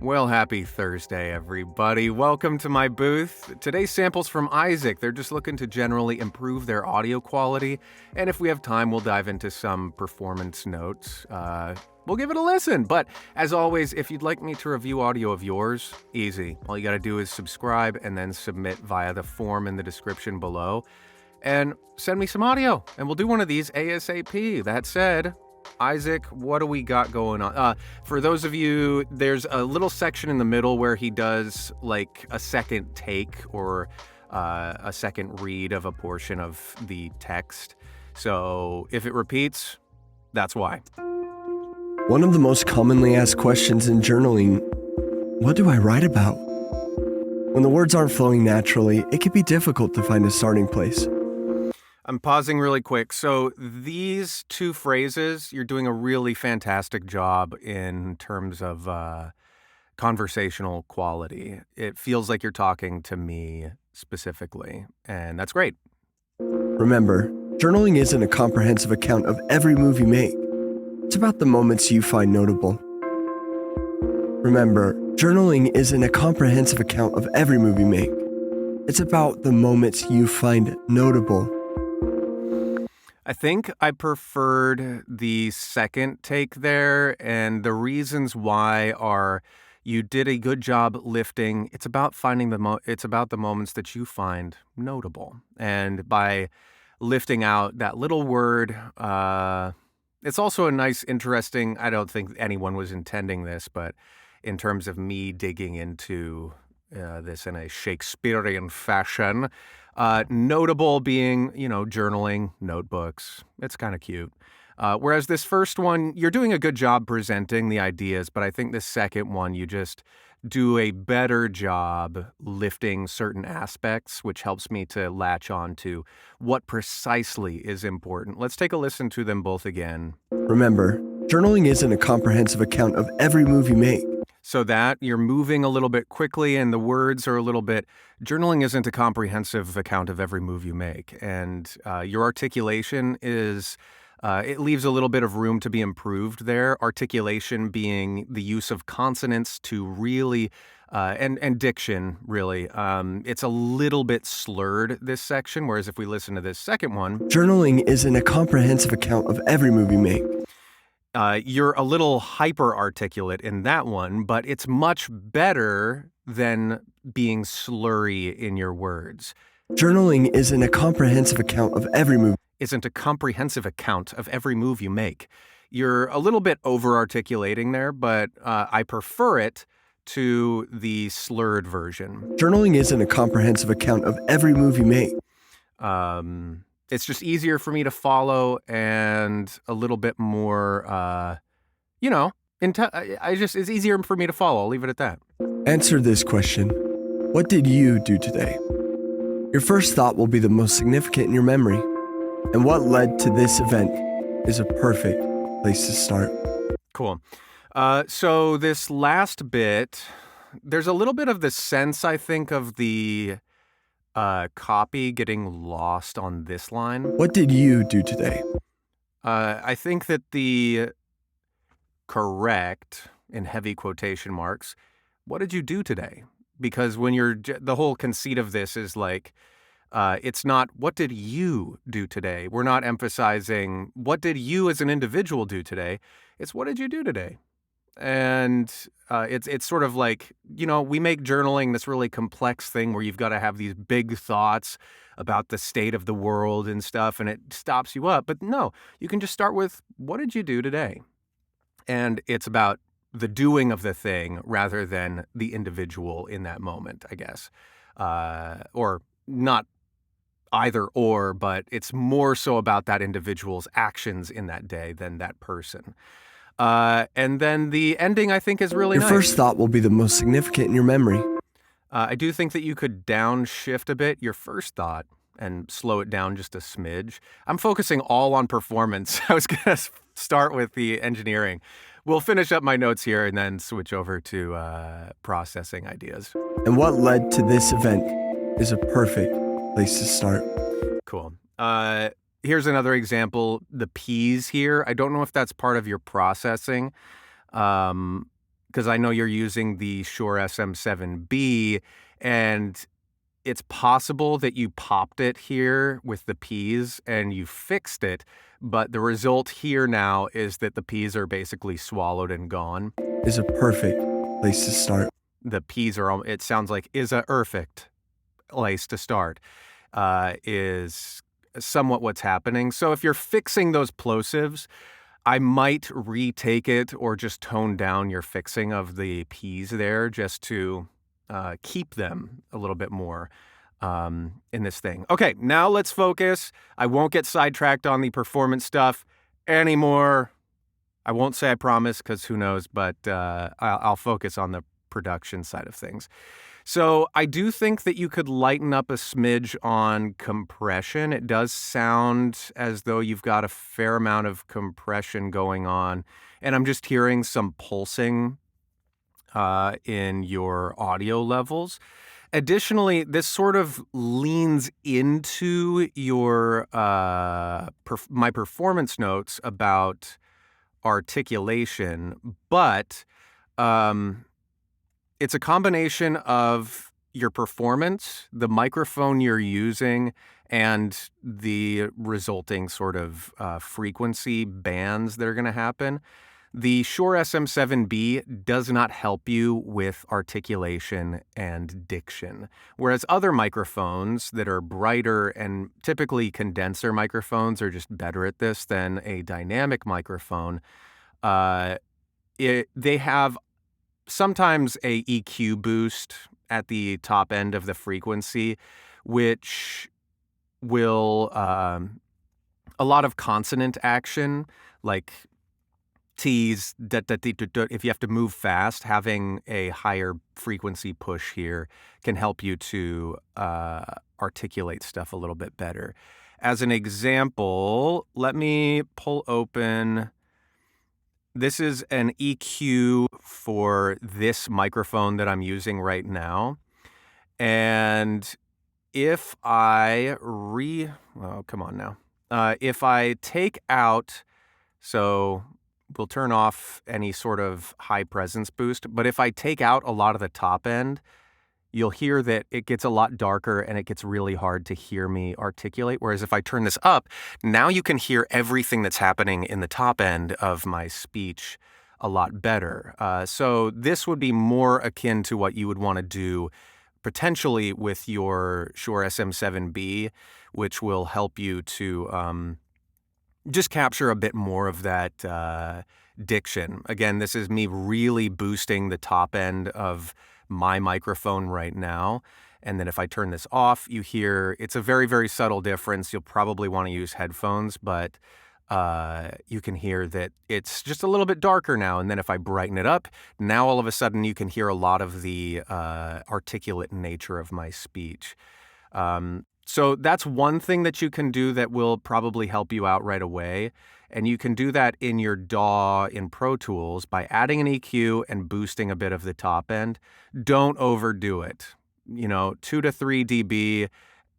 Well, happy Thursday, everybody. Welcome to my booth. Today's sample's from Isaac. They're just looking to generally improve their audio quality. And if we have time, we'll dive into some performance notes. We'll give it a listen. But as always, if you'd like me to review audio of yours, easy. All you got to do is subscribe and then submit via the form in the description below. And send me some audio, and we'll do one of these ASAP. That said, Isaac, what do we got going on? For those of you, there's a little section in the middle where he does like a second take or a second read of a portion of the text. So if it repeats, that's why. One of the most commonly asked questions in journaling, what do I write about? When the words aren't flowing naturally, it can be difficult to find a starting place. I'm pausing really quick. So these two phrases, you're doing a really fantastic job in terms of conversational quality. It feels like you're talking to me specifically, and that's great. Remember, journaling isn't a comprehensive account of every move you make. It's about the moments you find notable. Remember, journaling isn't a comprehensive account of every move you make. It's about the moments you find notable. I think I preferred the second take there, and the reasons why are you did a good job lifting. It's about finding it's about the moments that you find notable. And by lifting out that little word, it's also a nice, interesting, I don't think anyone was intending this, but in terms of me digging into this in a Shakespearean fashion, notable being, journaling, notebooks. It's kind of cute. Whereas this first one, you're doing a good job presenting the ideas, but I think this second one, you just do a better job lifting certain aspects, which helps me to latch on to what precisely is important. Let's take a listen to them both again. Remember, journaling isn't a comprehensive account of every move you make. So that you're moving a little bit quickly and the words are a little bit, journaling isn't a comprehensive account of every move you make. And your articulation is, it leaves a little bit of room to be improved there. Articulation being the use of consonants to really, and diction really. It's a little bit slurred, this section, whereas if we listen to this second one. Journaling isn't a comprehensive account of every move you make. You're a little hyper-articulate in that one, but it's much better than being slurry in your words. Journaling isn't a comprehensive account of every move. Isn't a comprehensive account of every move you make. You're a little bit over-articulating there, but I prefer it to the slurred version. Journaling isn't a comprehensive account of every move you make. It's just easier for me to follow and a little bit more, it's easier for me to follow. I'll leave it at that. Answer this question. What did you do today? Your first thought will be the most significant in your memory. And what led to this event is a perfect place to start. Cool. So this last bit, there's a little bit of the sense, I think, of the copy getting lost on this line. What did you do today? I think that the correct, in heavy quotation marks, what did you do today? Because when the whole conceit of this is like, it's not, what did you do today? We're not emphasizing, what did you as an individual do today? It's, what did you do today? And it's sort of like, we make journaling this really complex thing where you've got to have these big thoughts about the state of the world and stuff, and it stops you up. But no, you can just start with, what did you do today? And it's about the doing of the thing rather than the individual in that moment, I guess. Or not either or, but it's more so about that individual's actions in that day than that person. And then the ending, I think, is really nice. Your first thought will be the most significant in your memory. I do think that you could downshift a bit your first thought and slow it down just a smidge. I'm focusing all on performance. I was going to start with the engineering. We'll finish up my notes here and then switch over to processing ideas. And what led to this event is a perfect place to start. Cool. Here's another example. The P's here. I don't know if that's part of your processing. Because because I know you're using the Shure SM7B, and it's possible that you popped it here with the P's and you fixed it, but the result here now is that the P's are basically swallowed and gone. Is a perfect place to start. The P's are, it sounds like, is a perfect place to start, is somewhat what's happening. So if you're fixing those plosives, I might retake it or just tone down your fixing of the P's there just to keep them a little bit more in this thing. Okay, now let's focus. I won't get sidetracked on the performance stuff anymore. I won't say I promise, because who knows, but I'll focus on the production side of things. So I do think that you could lighten up a smidge on compression. It does sound as though you've got a fair amount of compression going on, and I'm just hearing some pulsing in your audio levels. Additionally, this sort of leans into your my performance notes about articulation, but it's a combination of your performance, the microphone you're using, and the resulting sort of frequency bands that are going to happen. The Shure SM7B does not help you with articulation and diction, whereas other microphones that are brighter and typically condenser microphones are just better at this than a dynamic microphone. They have sometimes a EQ boost at the top end of the frequency, which will a lot of consonant action, like T's, if you have to move fast, having a higher frequency push here can help you to articulate stuff a little bit better. As an example, let me pull open. This is an EQ for this microphone that I'm using right now. And if I come on now. If I take out, so we'll turn off any sort of high presence boost, but if I take out a lot of the top end, you'll hear that it gets a lot darker and it gets really hard to hear me articulate. Whereas if I turn this up, now you can hear everything that's happening in the top end of my speech a lot better. So this would be more akin to what you would want to do potentially with your Shure SM7B, which will help you to just capture a bit more of that diction. Again, this is me really boosting the top end of my microphone right now. And then if I turn this off, you hear it's a very, very subtle difference. You'll probably want to use headphones, but you can hear that it's just a little bit darker now. And then if I brighten it up, now all of a sudden you can hear a lot of the articulate nature of my speech. So that's one thing that you can do that will probably help you out right away. And you can do that in your DAW in Pro Tools by adding an EQ and boosting a bit of the top end. Don't overdo it. 2 to 3 dB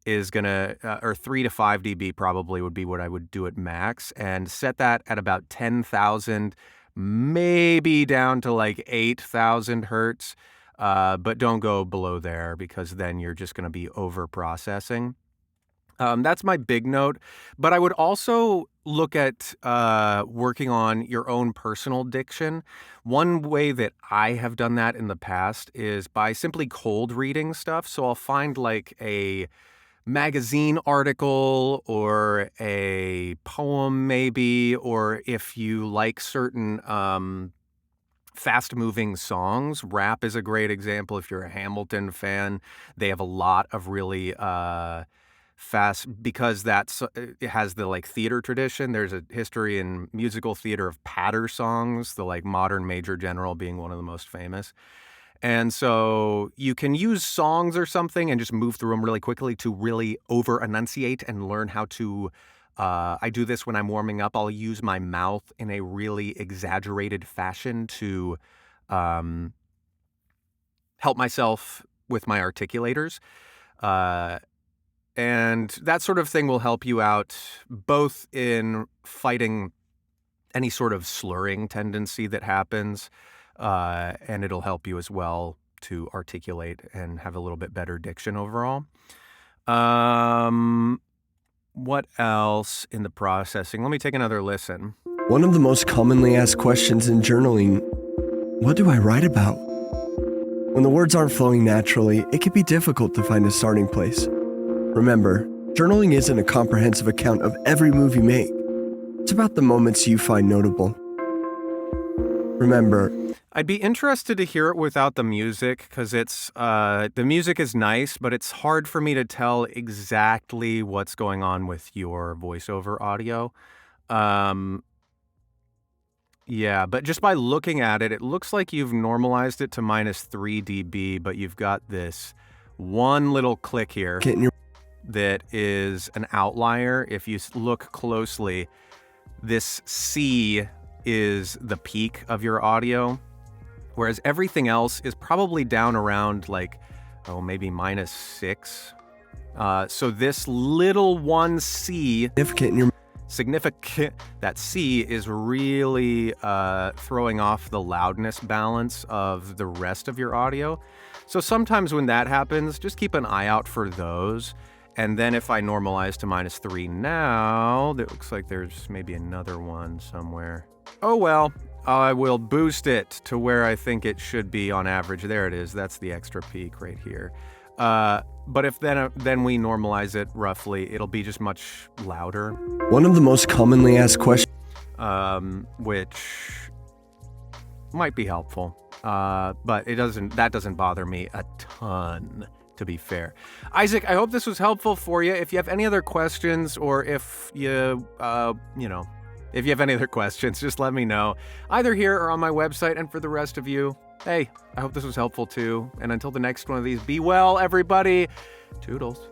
is gonna, or 3 to 5 dB probably would be what I would do at max, and set that at about 10,000, maybe down to like 8,000 hertz. But don't go below there, because then you're just going to be over processing. That's my big note. But I would also look at working on your own personal diction. One way that I have done that in the past is by simply cold reading stuff. So I'll find like a magazine article or a poem maybe, or if you like certain fast-moving songs. Rap is a great example. If you're a Hamilton fan, they have a lot of really fast, because it has the like theater tradition. There's a history in musical theater of patter songs, the like modern Major General being one of the most famous. And so you can use songs or something and just move through them really quickly to really over-enunciate and learn how to I do this when I'm warming up. I'll use my mouth in a really exaggerated fashion to help myself with my articulators. And that sort of thing will help you out both in fighting any sort of slurring tendency that happens, and it'll help you as well to articulate and have a little bit better diction overall. What else in the processing? Let me take another listen. One of the most commonly asked questions in journaling, what do I write about? When the words aren't flowing naturally, it can be difficult to find a starting place. Remember, journaling isn't a comprehensive account of every move you make. It's about the moments you find notable. Remember, I'd be interested to hear it without the music, because the music is nice, but it's hard for me to tell exactly what's going on with your voiceover audio. Yeah, but just by looking at it, it looks like you've normalized it to -3 dB, but you've got this one little click here that is an outlier. If you look closely, this C is the peak of your audio, whereas everything else is probably down around like, maybe -6. So this little one C, significant, that C is really throwing off the loudness balance of the rest of your audio. So sometimes when that happens, just keep an eye out for those. And then if I normalize to -3 now, it looks like there's maybe another one somewhere. Oh well, I will boost it to where I think it should be on average. There it is. That's the extra peak right here. But if then we normalize it roughly, it'll be just much louder. One of the most commonly asked questions, which might be helpful, but that doesn't bother me a ton, to be fair. Isaac, I hope this was helpful for you. If you have any other questions, or if you if you have any other questions, just let me know, either here or on my website. And for the rest of you, hey, I hope this was helpful too. And until the next one of these, be well, everybody. Toodles.